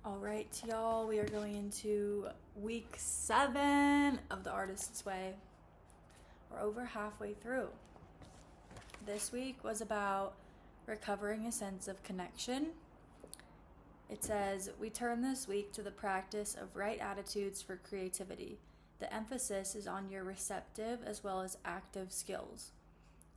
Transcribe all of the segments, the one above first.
All right, y'all, we are going into week 7 of The Artist's Way. We're over halfway through. This week was about recovering a sense of connection. It says, we turn this week to the practice of right attitudes for creativity. The emphasis is on your receptive as well as active skills.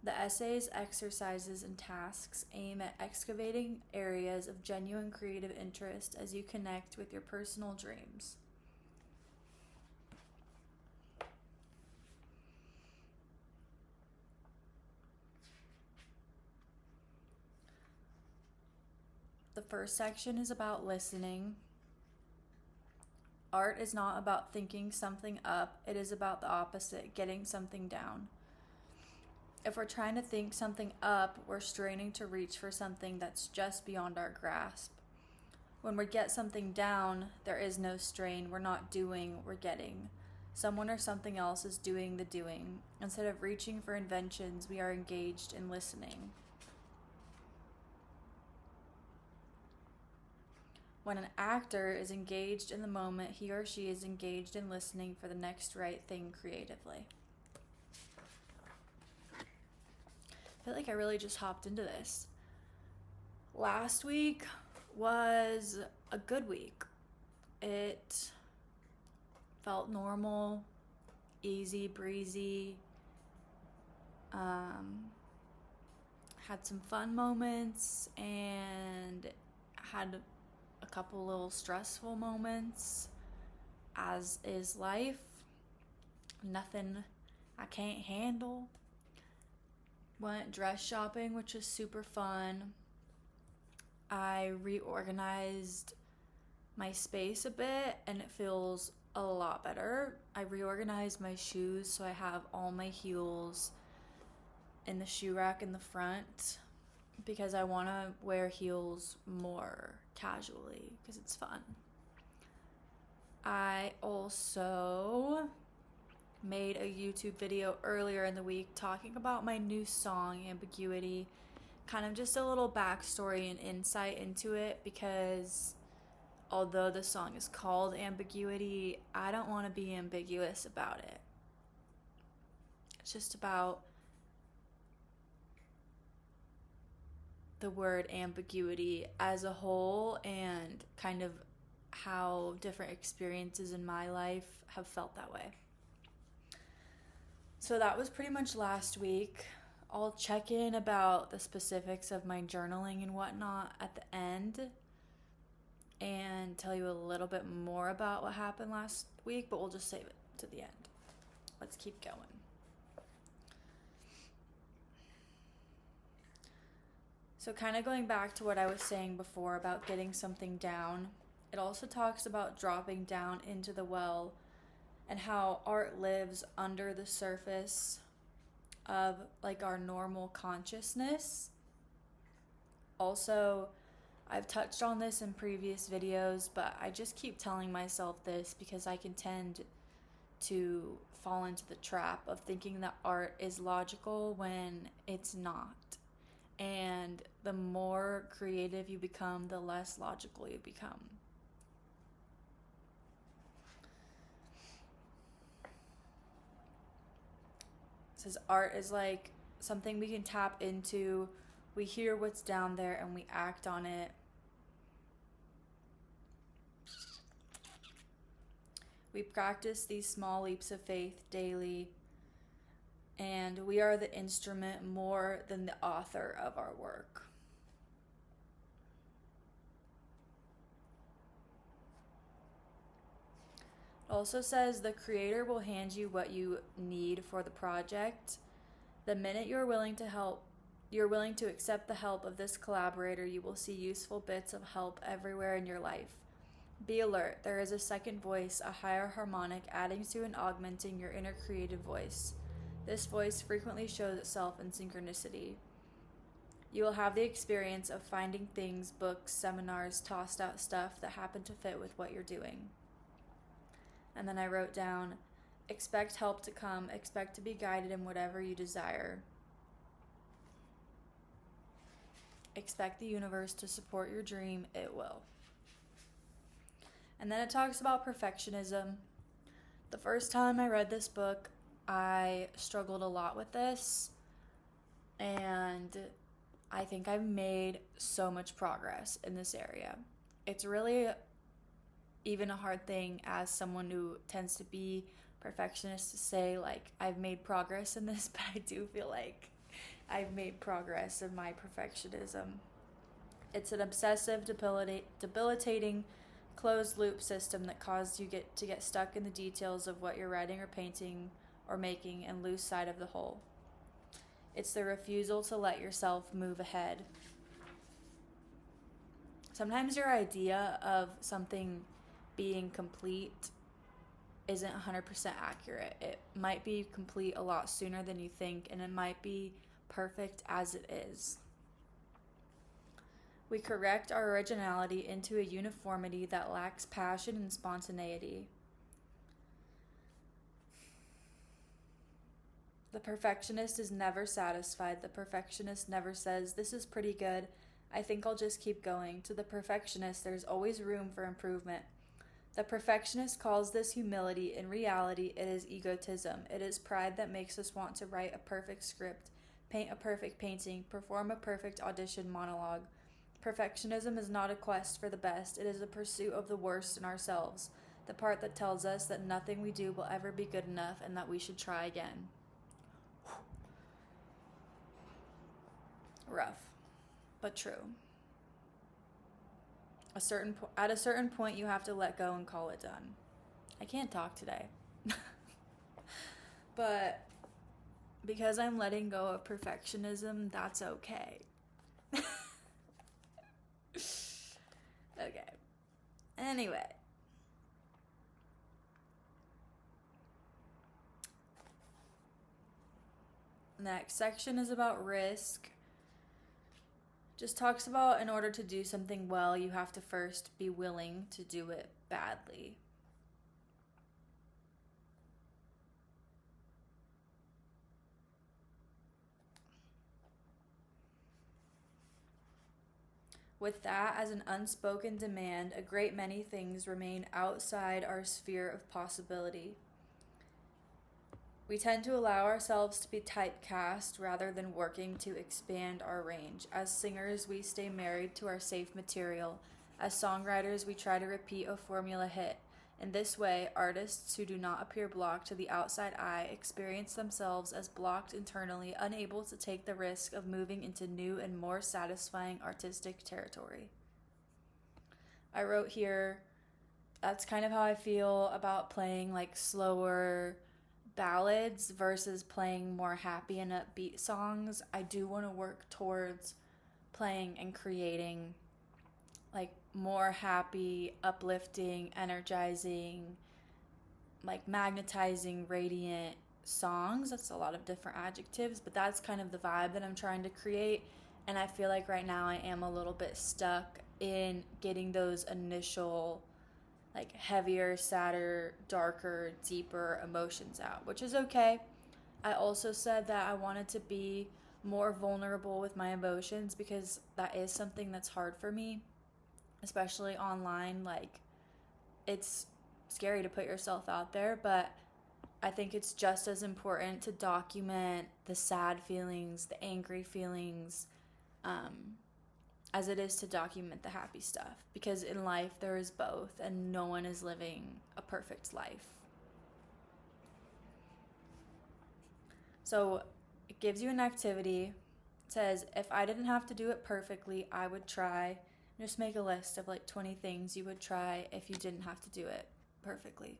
The essays, exercises, and tasks aim at excavating areas of genuine creative interest as you connect with your personal dreams. The first section is about listening. Art is not about thinking something up, it is about the opposite, getting something down. If we're trying to think something up, we're straining to reach for something that's just beyond our grasp. When we get something down, there is no strain. We're not doing, we're getting. Someone or something else is doing the doing. Instead of reaching for inventions, we are engaged in listening. When an actor is engaged in the moment, he or she is engaged in listening for the next right thing creatively. I feel like I really just hopped into this. Last week was a good week. It felt normal, easy breezy. Had some fun moments and had a couple little stressful moments, as is life. Nothing I can't handle. Went dress shopping, which was super fun. I reorganized my space a bit and it feels a lot better. I reorganized my shoes so I have all my heels in the shoe rack in the front because I want to wear heels more casually because it's fun. I also made a YouTube video earlier in the week talking about my new song, Ambiguity. Kind of just a little backstory and insight into it because although the song is called Ambiguity, I don't want to be ambiguous about it. It's just about the word ambiguity as a whole and kind of how different experiences in my life have felt that way. So that was pretty much last week. I'll check in about the specifics of my journaling and whatnot at the end and tell you a little bit more about what happened last week, but we'll just save it to the end. Let's keep going. So kind of going back to what I was saying before about getting something down, it also talks about dropping down into the well and how art lives under the surface of like our normal consciousness. Also, I've touched on this in previous videos, but I just keep telling myself this because I can tend to fall into the trap of thinking that art is logical when it's not. And the more creative you become, the less logical you become. It says art is like something we can tap into. We hear what's down there and we act on it. We practice these small leaps of faith daily, and we are the instrument more than the author of our work. It also says the creator will hand you what you need for the project. The minute you're willing to accept the help of this collaborator, you will see useful bits of help everywhere in your life. Be alert. There is a second voice, a higher harmonic, adding to and augmenting your inner creative voice. This voice frequently shows itself in synchronicity. You will have the experience of finding things, books, seminars, tossed out stuff that happen to fit with what you're doing. And then I wrote down, expect help to come, expect to be guided in whatever you desire. Expect the universe to support your dream, it will. And then it talks about perfectionism. The first time I read this book, I struggled a lot with this, and I think I've made so much progress in this area. It's really even a hard thing as someone who tends to be perfectionist to say, like, I've made progress in this, but I do feel like I've made progress in my perfectionism. It's an obsessive, debilitating, closed loop system that causes you to get stuck in the details of what you're writing or painting or making and lose sight of the whole. It's the refusal to let yourself move ahead. Sometimes your idea of something being complete isn't 100% accurate. It might be complete a lot sooner than you think, and it might be perfect as it is. We correct our originality into a uniformity that lacks passion and spontaneity. The perfectionist is never satisfied. The perfectionist never says, "This is pretty good. I think I'll just keep going." To the perfectionist, there's always room for improvement. The perfectionist calls this humility. In reality, it is egotism. It is pride that makes us want to write a perfect script, paint a perfect painting, perform a perfect audition monologue. Perfectionism is not a quest for the best. It is a pursuit of the worst in ourselves, the part that tells us that nothing we do will ever be good enough and that we should try again. Rough, but true. At a certain point, you have to let go and call it done. I can't talk today. But because I'm letting go of perfectionism, that's okay. Okay. Anyway. Next section is about risk. Just talks about in order to do something well, you have to first be willing to do it badly. With that as an unspoken demand, a great many things remain outside our sphere of possibility. We tend to allow ourselves to be typecast rather than working to expand our range. As singers, we stay married to our safe material. As songwriters, we try to repeat a formula hit. In this way, artists who do not appear blocked to the outside eye experience themselves as blocked internally, unable to take the risk of moving into new and more satisfying artistic territory. I wrote here, that's kind of how I feel about playing like slower ballads versus playing more happy and upbeat songs. I do want to work towards playing and creating like more happy, uplifting, energizing, like magnetizing, radiant songs. That's a lot of different adjectives, but that's kind of the vibe that I'm trying to create. And I feel like right now I am a little bit stuck in getting those initial like heavier, sadder, darker, deeper emotions out, which is okay. I also said that I wanted to be more vulnerable with my emotions because that is something that's hard for me, especially online. Like, it's scary to put yourself out there, but I think it's just as important to document the sad feelings, the angry feelings, as it is to document the happy stuff, because in life there is both and no one is living a perfect life. So it gives you an activity. It says, if I didn't have to do it perfectly, I would try. Just make a list of like 20 things you would try if you didn't have to do it perfectly.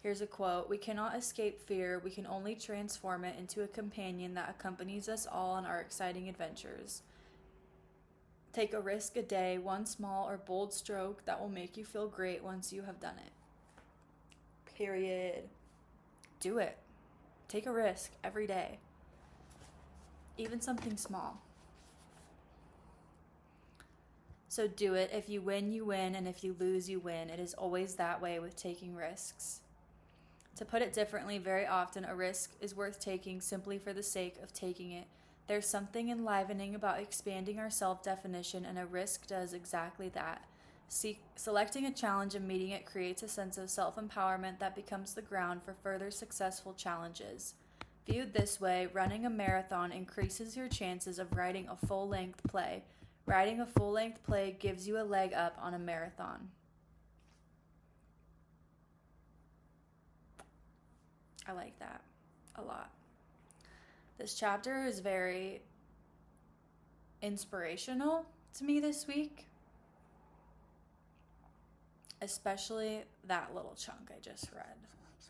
Here's a quote: "We cannot escape fear, we can only transform it into a companion that accompanies us all on our exciting adventures. Take a risk a day, one small or bold stroke that will make you feel great once you have done it." Period. Do it. Take a risk every day. Even something small. So do it. If you win, you win, and if you lose, you win. It is always that way with taking risks. To put it differently, very often a risk is worth taking simply for the sake of taking it. There's something enlivening about expanding our self-definition, and a risk does exactly that. Selecting a challenge and meeting it creates a sense of self-empowerment that becomes the ground for further successful challenges. Viewed this way, running a marathon increases your chances of writing a full-length play. Writing a full-length play gives you a leg up on a marathon. I like that a lot. This chapter is very inspirational to me this week, especially that little chunk I just read.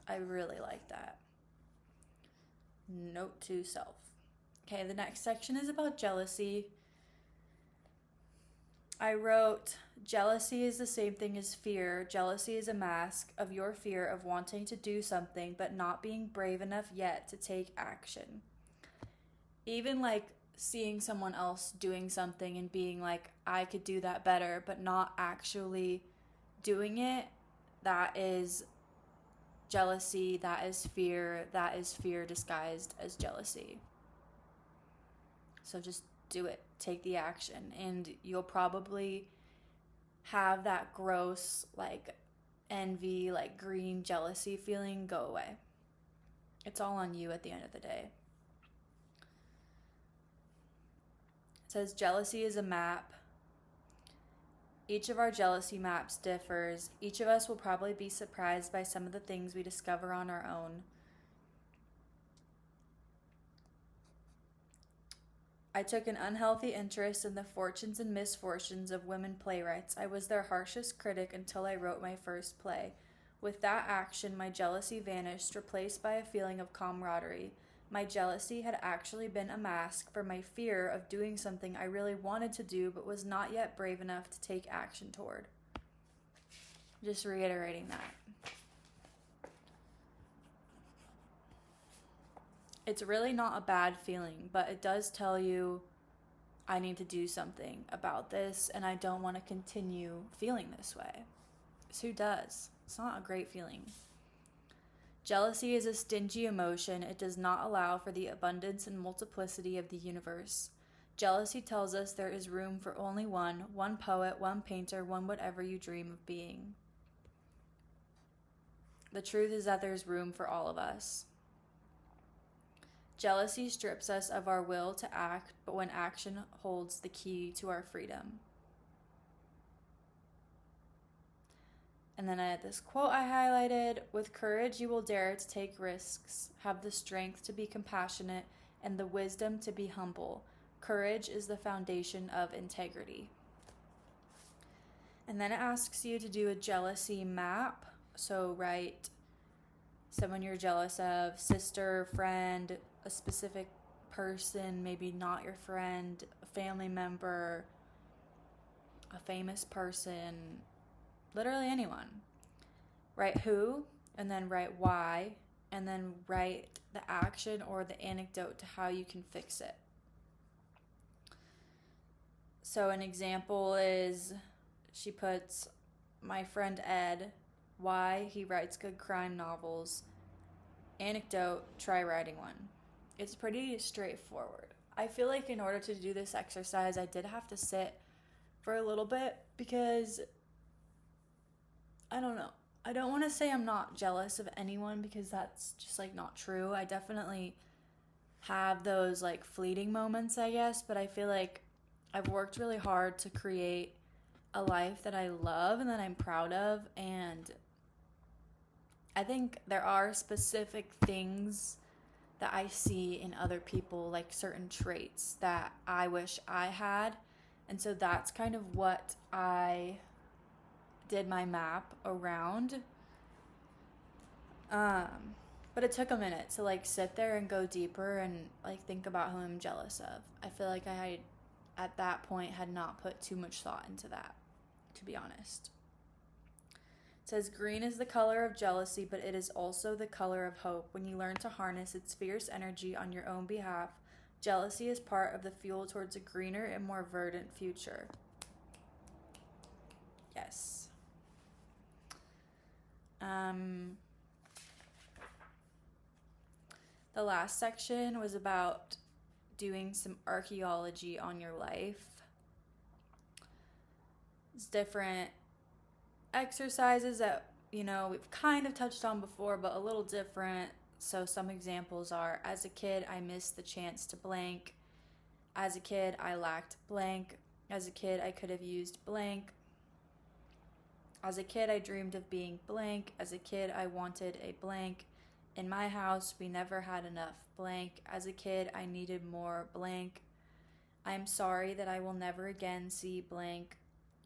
I really like that. Note to self. Okay, the next section is about jealousy. I wrote, jealousy is the same thing as fear. Jealousy is a mask of your fear of wanting to do something but not being brave enough yet to take action. Even like seeing someone else doing something and being like, I could do that better, but not actually doing it, that is jealousy, that is fear disguised as jealousy. So just do it, take the action, and you'll probably have that gross like envy, like green jealousy feeling go away. It's all on you at the end of the day. It says jealousy is a map. Each of our jealousy maps differs. Each of us will probably be surprised by some of the things we discover on our own. I took an unhealthy interest in the fortunes and misfortunes of women playwrights. I was their harshest critic until I wrote my first play. With that action, my jealousy vanished, replaced by a feeling of camaraderie. My jealousy had actually been a mask for my fear of doing something I really wanted to do but was not yet brave enough to take action toward. Just reiterating that. It's really not a bad feeling, but it does tell you I need to do something about this and I don't want to continue feeling this way. So who does? It's not a great feeling. Jealousy is a stingy emotion. It does not allow for the abundance and multiplicity of the universe. Jealousy tells us there is room for only one poet, one painter, one whatever you dream of being. The truth is that there's room for all of us. Jealousy strips us of our will to act, but when action holds the key to our freedom. And then I had this quote I highlighted, with courage you will dare to take risks, have the strength to be compassionate, and the wisdom to be humble. Courage is the foundation of integrity. And then it asks you to do a jealousy map. So write someone you're jealous of, sister, friend, a specific person, maybe not your friend, a family member, a famous person, literally anyone. Write who, and then write why, and then write the action or the anecdote to how you can fix it. So an example is, she puts, my friend Ed, why he writes good crime novels. Anecdote, try writing one. It's pretty straightforward. I feel like in order to do this exercise, I did have to sit for a little bit because, I don't know. I don't want to say I'm not jealous of anyone because that's just like not true. I definitely have those like fleeting moments, I guess, but I feel like I've worked really hard to create a life that I love and that I'm proud of, and I think there are specific things that I see in other people, like certain traits that I wish I had, and so that's kind of what I did my map around. But it took a minute to like sit there and go deeper and like think about who I'm jealous of. I feel like I at that point had not put too much thought into that, to be honest. It says green is the color of jealousy, but it is also the color of hope. When you learn to harness its fierce energy on your own behalf, jealousy is part of the fuel towards a greener and more verdant future. Yes. The last section was about doing some archaeology on your life. It's different exercises that, we've kind of touched on before, but a little different. So some examples are: as a kid, I missed the chance to blank. As a kid, I lacked blank. As a kid, I could have used blank. As a kid, I dreamed of being blank. As a kid, I wanted a blank. In my house, we never had enough blank. As a kid, I needed more blank. I am sorry that I will never again see blank.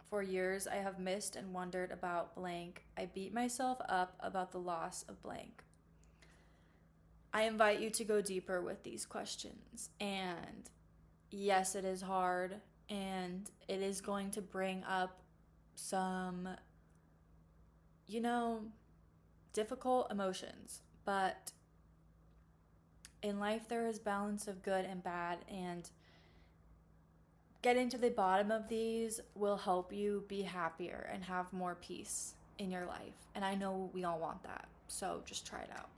For years, I have missed and wondered about blank. I beat myself up about the loss of blank. I invite you to go deeper with these questions. And yes, it is hard, and it is going to bring up some, difficult emotions. But in life, there is balance of good and bad, and getting to the bottom of these will help you be happier and have more peace in your life. And I know we all want that, so just try it out.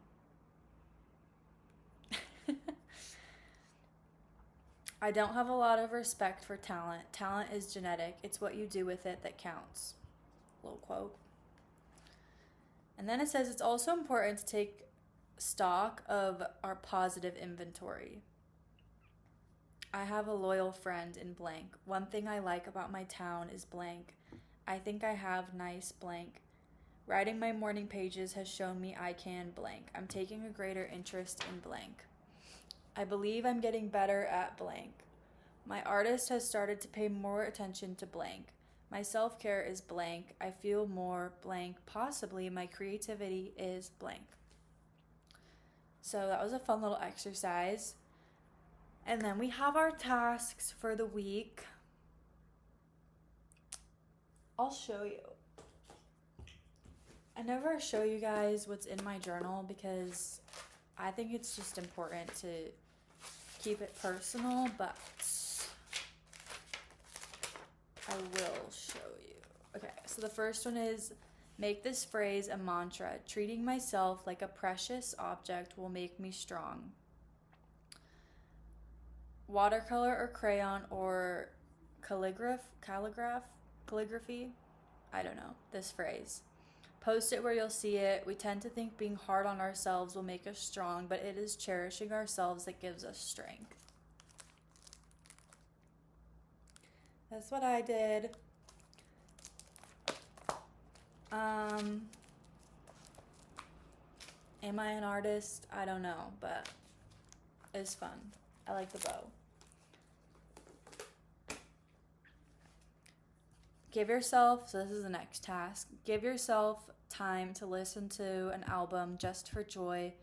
I don't have a lot of respect for talent. Talent is genetic. It's what you do with it that counts. Little quote. And then it says it's also important to take stock of our positive inventory. I have a loyal friend in blank. One thing I like about my town is blank. I think I have nice blank. Writing my morning pages has shown me I can blank. I'm taking a greater interest in blank. I believe I'm getting better at blank. My artist has started to pay more attention to blank. My self-care is blank. I feel more blank. Possibly my creativity is blank. So that was a fun little exercise. And then we have our tasks for the week. I'll show you. I never show you guys what's in my journal because I think it's just important to keep it personal, but I will show you. Okay, so the first one is make this phrase a mantra. Treating myself like a precious object will make me strong. Watercolor or crayon or calligraphy. I don't know this phrase. Post it where you'll see it. We tend to think being hard on ourselves will make us strong, but it is cherishing ourselves that gives us strength. That's what I did. Am I an artist? I don't know, but it's fun. I like the bow. Give yourself, so this is the next task, give yourself time to listen to an album just for joy.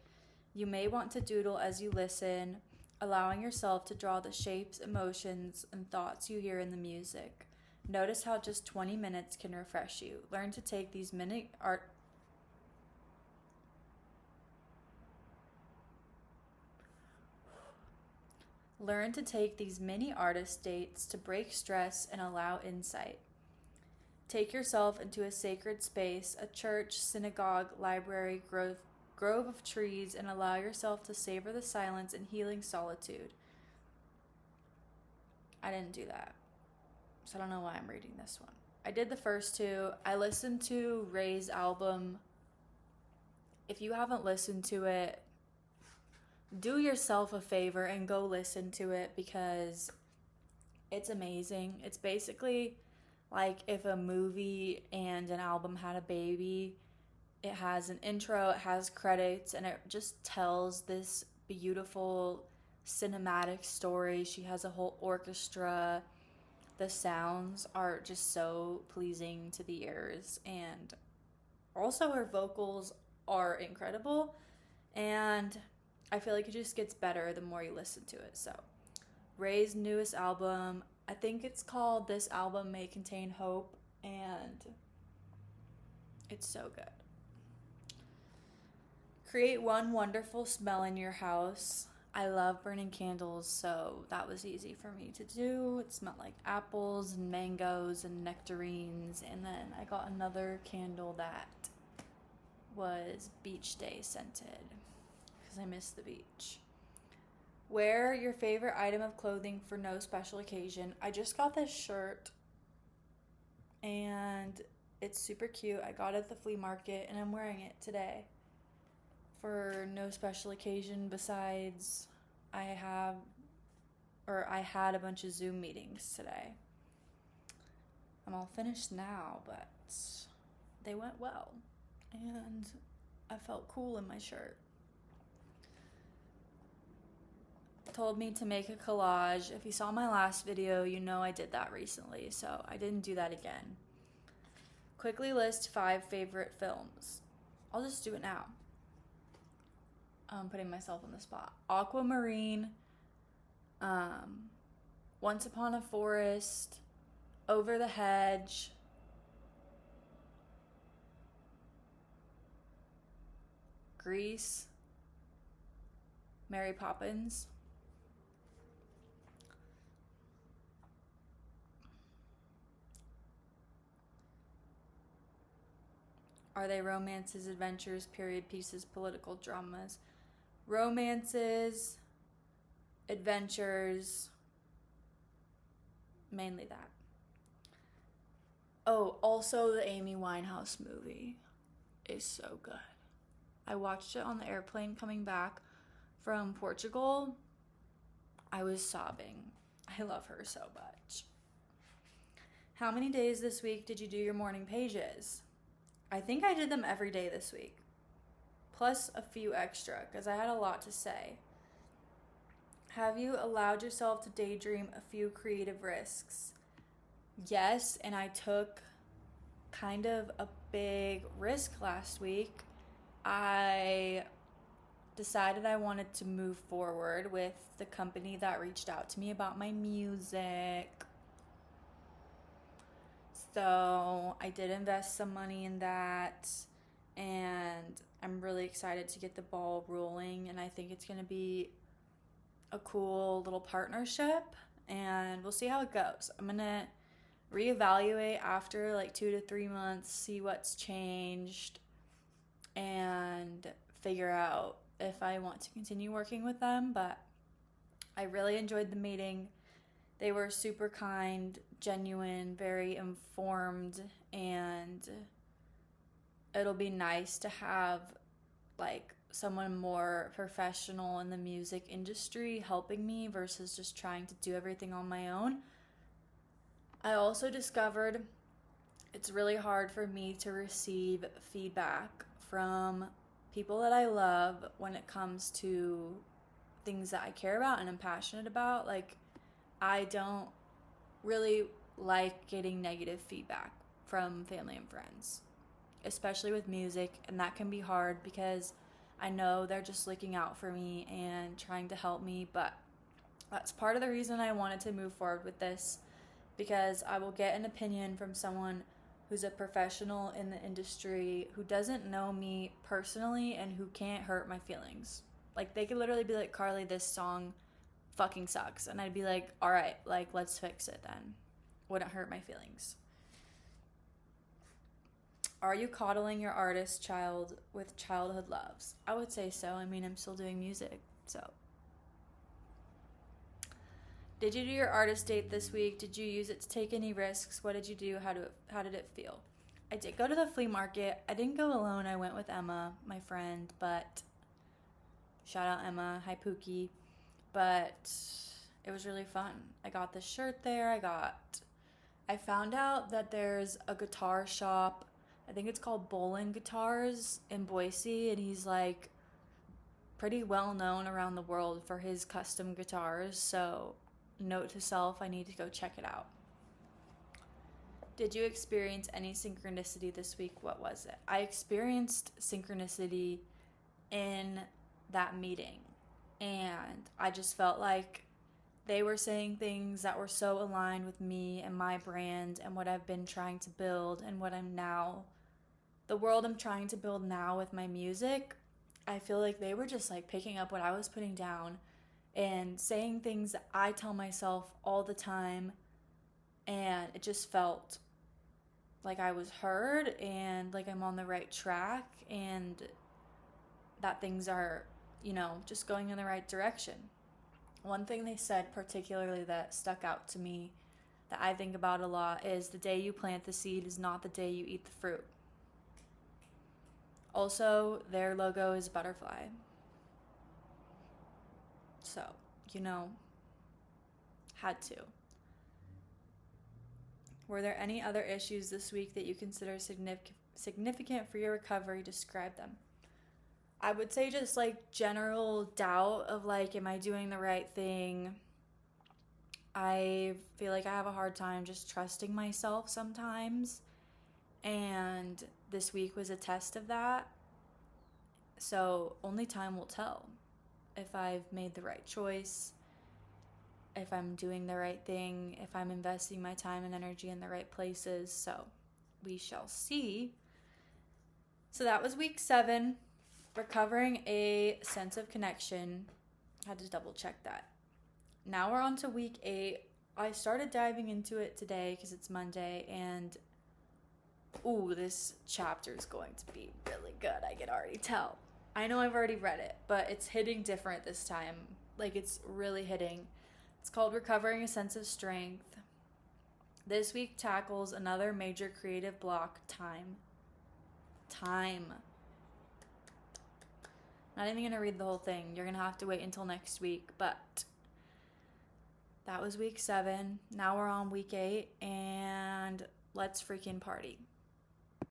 You may want to doodle as you listen, allowing yourself to draw the shapes, emotions, and thoughts you hear in the music. Notice how just 20 minutes can refresh you. Learn to take these mini artist dates to break stress and allow insight. Take yourself into a sacred space, a church, synagogue, library, grove of trees, and allow yourself to savor the silence and healing solitude. I didn't do that, so I don't know why I'm reading this one. I did the first two. I listened to Ray's album. If you haven't listened to it, do yourself a favor and go listen to it because it's amazing. It's basically like if a movie and an album had a baby. It has an intro, it has credits, and it just tells this beautiful cinematic story. She has a whole orchestra. The sounds are just so pleasing to the ears, and also her vocals are incredible, and I feel like it just gets better the more you listen to it. So Ray's newest album, I think it's called This Album May Contain Hope, and it's so good. Create one wonderful smell in your house. I love burning candles, so that was easy for me to do. It smelled like apples and mangoes and nectarines, and then I got another candle that was beach day scented because I miss the beach. Wear your favorite item of clothing for no special occasion. I just got this shirt and It's super cute. I got it at the flea market and I'm wearing it today for no special occasion besides I have I had a bunch of Zoom meetings today. I'm all finished now, but they went well. And I felt cool in my shirt. Told me to make a collage. If you saw my last video, you know I did that recently, so I didn't do that again. Quickly list 5 favorite films. I'll just do it now. I'm putting myself on the spot. Aquamarine, Once Upon a Forest, Over the Hedge, Grease, Mary Poppins, Are they romances, adventures, period pieces, political dramas? Romances, adventures, mainly that. Oh, also the Amy Winehouse movie is so good. I watched it on the airplane coming back from Portugal. I was sobbing. I love her so much. How many days this week did you do your morning pages? I think I did them every day this week, plus a few extra because I had a lot to say. Have you allowed yourself to daydream a few creative risks? Yes, and I took kind of a big risk last week. I decided I wanted to move forward with the company that reached out to me about my music. So I did invest some money in that, and I'm really excited to get the ball rolling, and I think it's going to be a cool little partnership, and we'll see how it goes. I'm going to reevaluate after like 2 to 3 months, see what's changed, and figure out if I want to continue working with them. But I really enjoyed the meeting. They were super kind, genuine, very informed, and it'll be nice to have like someone more professional in the music industry helping me versus just trying to do everything on my own. I also discovered it's really hard for me to receive feedback from people that I love when it comes to things that I care about and I'm passionate about. Like, I don't really like getting negative feedback from family and friends, especially with music, and that can be hard because I know they're just looking out for me and trying to help me, but that's part of the reason I wanted to move forward with this, because I will get an opinion from someone who's a professional in the industry who doesn't know me personally and who can't hurt my feelings. Like, they could literally be like, Carly, this song fucking sucks, and I'd be like, all right, like, let's fix it then. Wouldn't hurt my feelings. Are you coddling your artist child with childhood loves? I would say so. I mean, I'm still doing music, so. Did you do your artist date this week? Did you use it to take any risks? What did you do? How did it feel? I did go to the flea market. I didn't go alone. I went with Emma, my friend, but shout out Emma. Hi, Pookie. But it was really fun. I got this shirt there. I found out that there's a guitar shop. I think it's called Bolin Guitars in Boise, and he's like pretty well known around the world for his custom guitars. So, note to self, I need to go check it out. Did you experience any synchronicity this week? What was it? I experienced synchronicity in that meeting, and I just felt like they were saying things that were so aligned with me and my brand and what I've been trying to build and the world I'm trying to build now with my music. I feel like they were just like picking up what I was putting down and saying things that I tell myself all the time, and it just felt like I was heard and like I'm on the right track and that things are, just going in the right direction. One thing they said particularly that stuck out to me that I think about a lot is the day you plant the seed is not the day you eat the fruit. Also, their logo is a butterfly. So, had to. Were there any other issues this week that you consider significant for your recovery? Describe them. I would say just like general doubt of like, am I doing the right thing? I feel like I have a hard time just trusting myself sometimes. And this week was a test of that. So only time will tell if I've made the right choice, if I'm doing the right thing, if I'm investing my time and energy in the right places. So we shall see. So that was week 7, recovering a sense of connection. Had to double check that. Now we're on to week 8. I started diving into it today because it's Monday, and this chapter is going to be really good. I can already tell. I know I've already read it, but it's hitting different this time. Like, it's really hitting. It's called Recovering a Sense of Strength. This week tackles another major creative block, time. Not even going to read the whole thing. You're going to have to wait until next week, but that was week 7. Now we're on week 8, and let's freaking party.